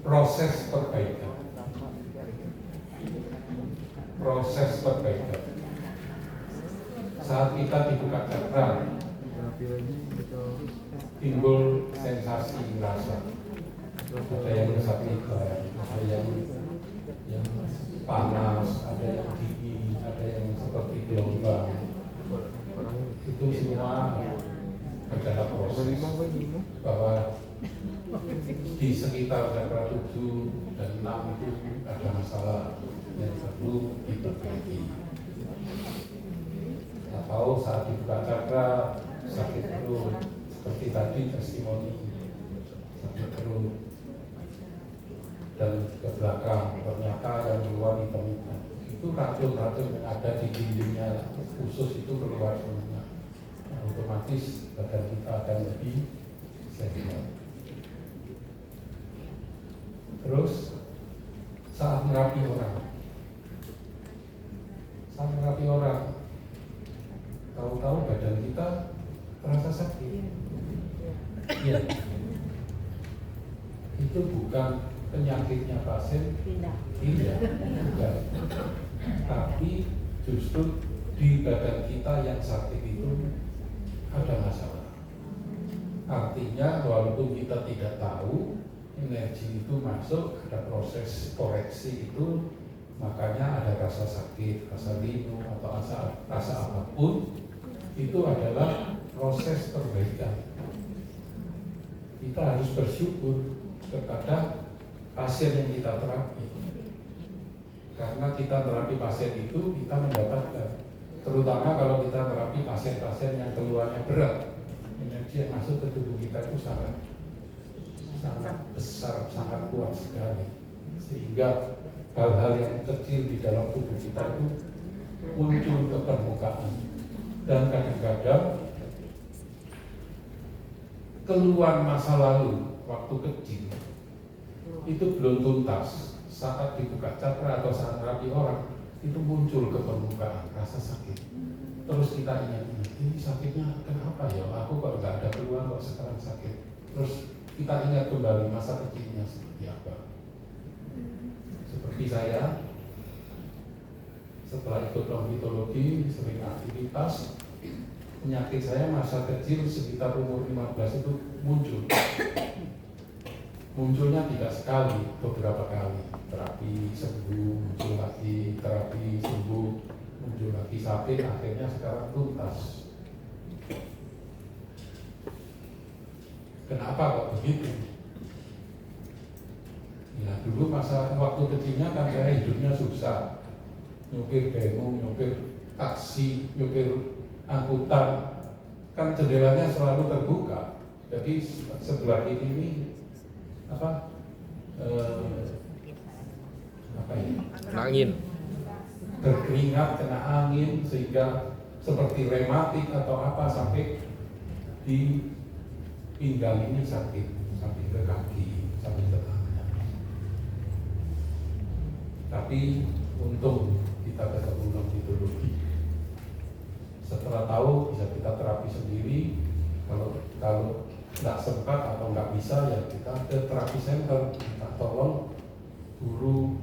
proses perbaikan. Saat kita dibuka cakra, timbul sensasi rasa. Ada yang sakit, ada yang panas, ada yang dingin, ada yang seperti gelombang. Itu semua adalah proses bahwa di sekitar cakra 7 dan 6 itu ada masalah yang perlu diperbaiki. Atau saat dibuka cakra sakit perut, seperti tadi testimoni sakit perut, dan ke belakang ternyata yang keluar hitam-hitam itu racun-racun yang ada di dindingnya usus itu keluar semua. Nah, otomatis badan kita akan lebih sehat. Terus saat merapi orang, tahu-tahu badan kita terasa sakit. Iya. Itu bukan penyakitnya pasien, tidak, bukan. Tapi justru di badan kita yang sakit itu ada masalah. Artinya walaupun kita tidak tahu, energi itu masuk, ada proses koreksi itu, makanya ada rasa sakit, rasa linu atau rasa apapun, itu adalah proses perbaikan. Kita harus bersyukur kepada pasien yang kita terapi, karena kita terapi pasien itu kita mendapatkan, terutama kalau kita terapi pasien-pasien yang keluarnya berat, energi yang masuk ke tubuh kita itu sangat besar, sangat kuat sekali, sehingga hal-hal yang kecil di dalam tubuh kita itu muncul ke permukaan. Dan kadang-kadang keluar masa lalu waktu kecil itu belum tuntas, saat dibuka cakra atau saat terapi orang itu muncul ke permukaan rasa sakit. Terus kita ingat, ini sakitnya kenapa ya? Aku kok nggak ada keluar, kok sekarang sakit. Terus kita ingat kembali masa kecilnya seperti apa. Seperti saya, setelah ikut mitologi, sering aktivitas, penyakit saya masa kecil sekitar umur 15 itu muncul. Munculnya tidak sekali, beberapa kali. Terapi sembuh, muncul lagi, terapi sembuh, muncul lagi, sakit, akhirnya sekarang tuntas. Kenapa kok begitu? Ya dulu masa waktu kecilnya kan saya hidupnya susah, nyupir bemo, nyupir taksi, nyupir angkutan, kan jendelanya selalu terbuka. Jadi sebelah ini apa ini? Angin. Berkeringat, kena angin, sehingga seperti rematik atau apa sampai di pinggang ini sakit, sampai ke kaki, sampai ke tangan. Tapi untung kita ketemu mitologi. Setelah tahu bisa kita terapi sendiri. Kalau nggak sempat atau nggak bisa, ya kita ke terapi center, kita tolong guru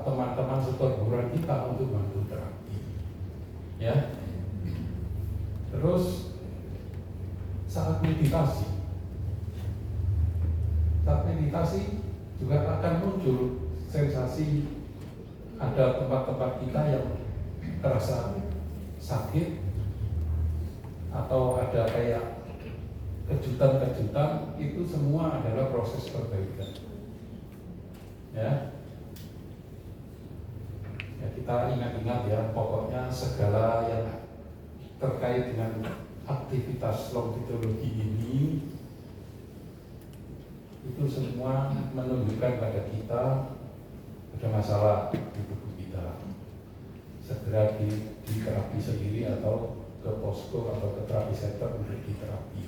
teman-teman seperguruan kita untuk bantu terapi. Ya. Terus saat meditasi juga akan muncul sensasi, ada tempat-tempat kita yang terasa sakit atau ada kayak kejutan-kejutan, itu semua adalah proses perbaikan. Ya, kita ingat-ingat ya, pokoknya segala yang terkait dengan aktivitas longitologi ini itu semua menunjukkan pada kita ada masalah di tubuh kita. Segera di terapi sendiri atau ke posko atau ke terapi center untuk diterapi.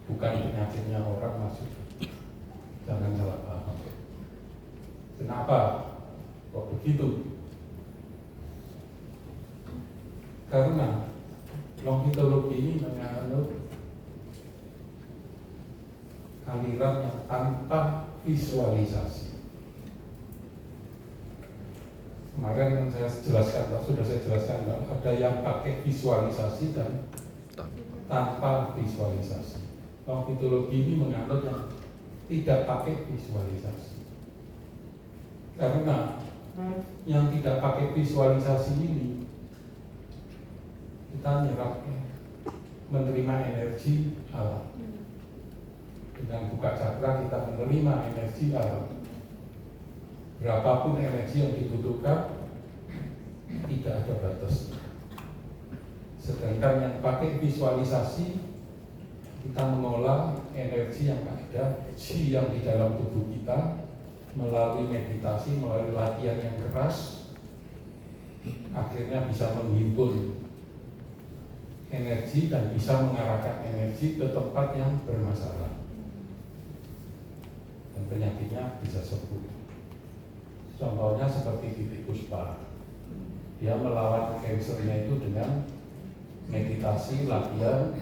Bukan penyakitnya orang masuk. Jangan salah paham. Kenapa kok begitu? Karena longitologi ini menganut aliran yang tanpa visualisasi. Kemarin saya jelaskan, sudah saya jelaskan, ada yang pakai visualisasi dan tanpa visualisasi. Konfitologi ini menganut yang tidak pakai visualisasi. Karena yang tidak pakai visualisasi ini, kita nyerap menerima energi alam. Dengan buka cakra kita menerima energi alam. Berapapun energi yang dibutuhkan, tidak ada batas. Sedangkan yang pakai visualisasi, kita mengolah energi yang ada, chi yang di dalam tubuh kita, melalui meditasi, melalui latihan yang keras, akhirnya bisa menghimpun energi dan bisa mengarahkan energi ke tempat yang bermasalah. Dan penyakitnya bisa sembuh. Contohnya seperti titik puspa. Dia melawan kansernya itu dengan meditasi, latihan,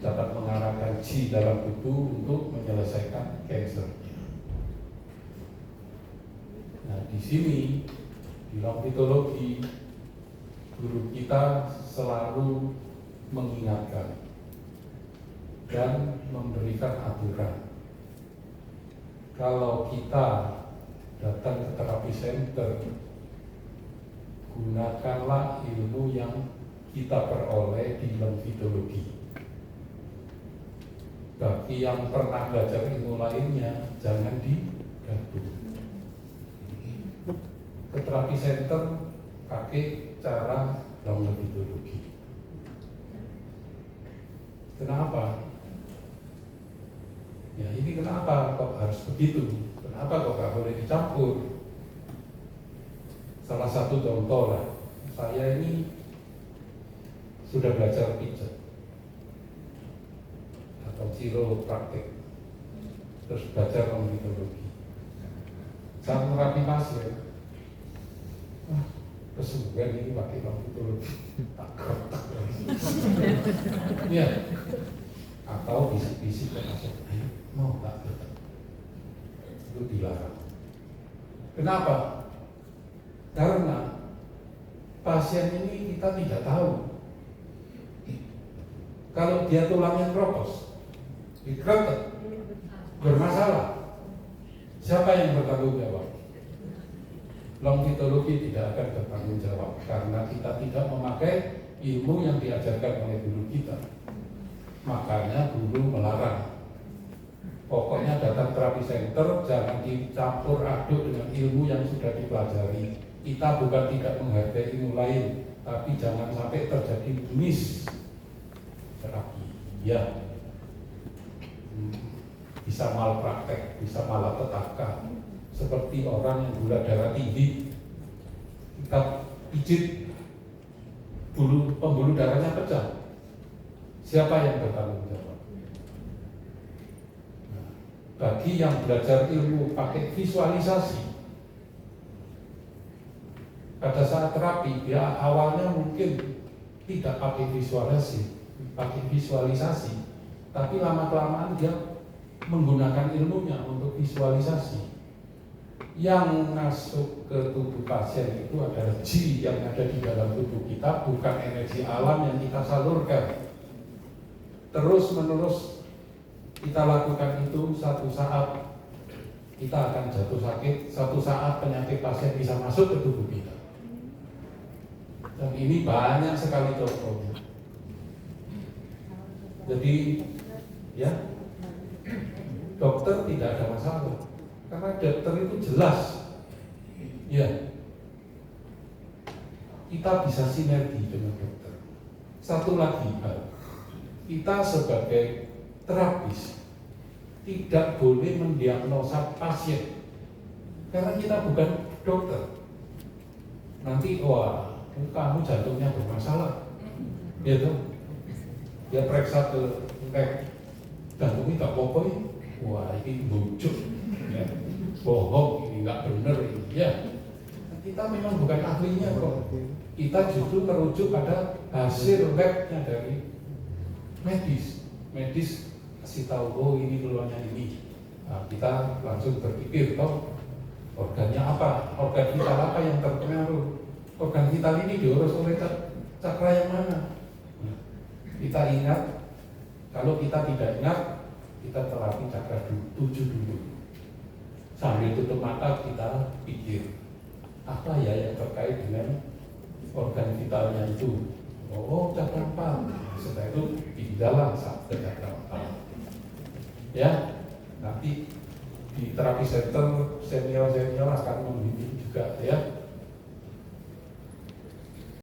dapat mengarahkan chi dalam tubuh untuk menyelesaikan kansernya. Nah, di sini di konfitologi guru kita selalu mengingatkan dan memberikan aturan. Kalau kita datang ke terapi center, gunakanlah ilmu yang kita peroleh di konfitologi. Bagi yang pernah belajar ilmu lainnya, jangan digabung. Ke terapi center pakai cara konfitologi. Kenapa? Ya ini kenapa kok harus begitu? Kenapa kok gak boleh dicampur? Salah satu contoh lah, saya ini sudah belajar pijat atau chiropraktik, terus belajar konfitologi. Saat terapi pasien, kesuburan ini pakai konfitologi, tak kertak lagi. Ya, atau bisik-bisik ke pasien, mau tak kertak. Itu dilarang. Kenapa? Karena pasien ini kita tidak tahu. Kalau dia tulangnya keropos, dikretek, bermasalah, siapa yang bertanggung jawab? Konfitologi tidak akan bertanggung jawab karena kita tidak memakai ilmu yang diajarkan oleh guru kita. Makanya guru melarang. Pokoknya datang terapi center jangan dicampur aduk dengan ilmu yang sudah dipelajari. Kita bukan tidak menghargai ilmu lain, tapi jangan sampai terjadi miss terapi. Ya, bisa malpraktek, bisa malapetaka. Seperti orang yang gula darah tinggi, kita pijit pembuluh darahnya pecah. Siapa yang bertanggung jawab? Bagi yang belajar ilmu pakai visualisasi, pada saat terapi dia awalnya mungkin tidak pakai visualisasi, tapi lama-kelamaan dia menggunakan ilmunya untuk visualisasi. Yang masuk ke tubuh pasien itu adalah chi yang ada di dalam tubuh kita, bukan energi alam yang kita salurkan. Terus menerus kita lakukan itu, satu saat kita akan jatuh sakit, satu saat penyakit pasien bisa masuk ke tubuh kita. Dan ini banyak sekali contohnya. Jadi ya, dokter tidak ada masalah karena dokter itu jelas ya, kita bisa sinergi dengan dokter. Satu lagi hal, kita sebagai terapis tidak boleh mendiagnosa pasien karena kita bukan dokter. Nanti wah, kamu jantungnya bermasalah, gitu. Dia periksa ke jantungnya nggak apa-apa, wah ini bujuk, ya. Bohong, ini nggak benar ini. Ya, kita memang bukan ahlinya kok. Kita justru merujuk pada hasil labnya dari medis kasih tahu, oh ini keluarnya ini, Nah, kita langsung berpikir, toh organnya apa? Organ vital apa yang terpengaruh? Organ vital ini diurus oleh cakra yang mana? Nah, kita ingat, kalau kita tidak ingat, kita terapi cakra 7 dulu. Sambil tutup mata kita pikir, apa ya yang terkait dengan organ vitalnya itu? Oh, cakra 4. Setelah itu pindahlah ke cakra 4. Ya, nanti di terapi center senior akan membimbing juga ya.